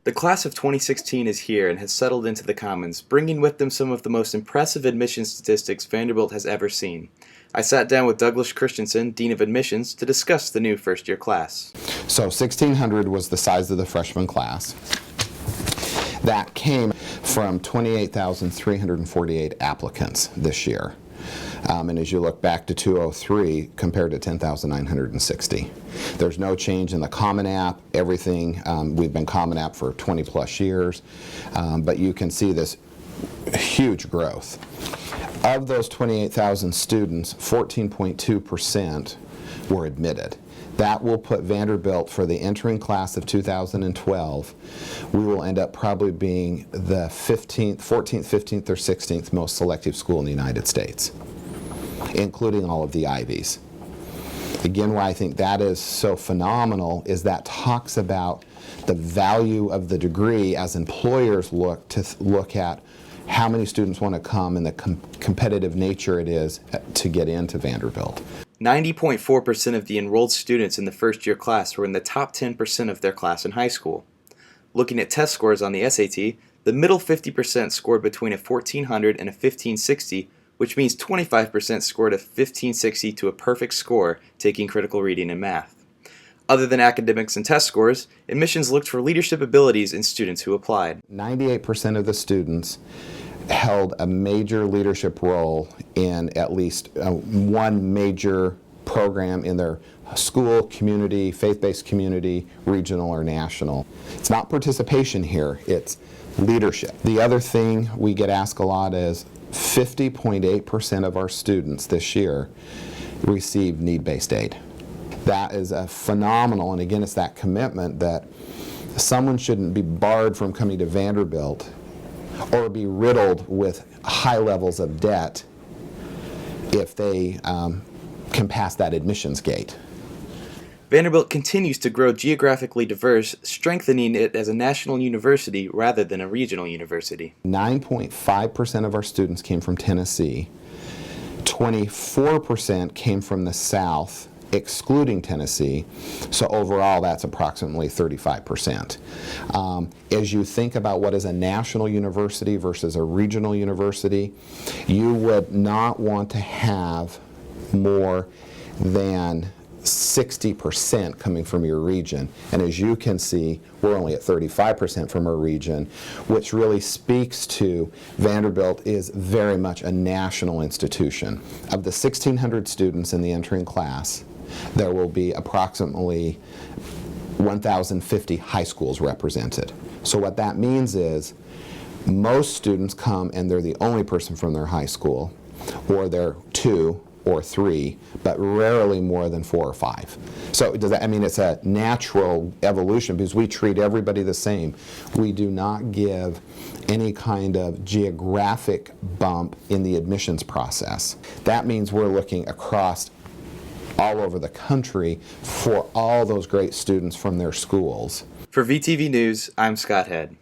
The class of 2016 is here and has settled into the Commons, bringing with them some of the most impressive admissions statistics Vanderbilt has ever seen. I sat down with Douglas Christainsen, Dean of Admissions, to discuss the new first-year class. So 1,600 was the size of the freshman class. That came from 28,348 applicants this year. And as you look back to 2003, compared to 10,960. There's no change in the Common App, everything. We've been Common App for 20 plus years, but you can see this huge growth. Of those 28,000 students, 14.2% were admitted. That will put Vanderbilt, for the entering class of 2012, we will end up probably being the 14th, 15th, or 16th most selective school in the United States, including all of the Ivies. Again, why I think that is so phenomenal is that talks about the value of the degree as employers look at how many students want to come and the competitive nature it is to get into Vanderbilt. 90.4% of the enrolled students in the first-year class were in the top 10% of their class in high school. Looking at test scores on the SAT, the middle 50% scored between a 1400 and a 1560, which means 25% scored a 1560 to a perfect score, taking critical reading and math. Other than academics and test scores, admissions looked for leadership abilities in students who applied. 98% of the students held a major leadership role in at least one major program in their school, community, faith-based community, regional or national. It's not participation here, it's leadership. The other thing we get asked a lot is 50.8% of our students this year received need-based aid. That is a phenomenal, and again, it's that commitment that someone shouldn't be barred from coming to Vanderbilt or be riddled with high levels of debt if they can pass that admissions gate. Vanderbilt continues to grow geographically diverse, strengthening it as a national university rather than a regional university. 9.5% of our students came from Tennessee. 24% came from the South, excluding Tennessee, so overall that's approximately 35%. As you think about what is a national university versus a regional university, you would not want to have more than 60% coming from your region, and as you can see, we're only at 35% from our region, which really speaks to Vanderbilt is very much a national institution. Of the 1,600 students in the entering class, there will be approximately 1,050 high schools represented. So what that means is most students come and they're the only person from their high school, or they're 2 or 3, but rarely more than 4 or 5. So does that, I mean, it's a natural evolution because we treat everybody the same. We do not give any kind of geographic bump in the admissions process. That means we're looking across all over the country for all those great students from their schools. For VTV News, I'm Scott Head.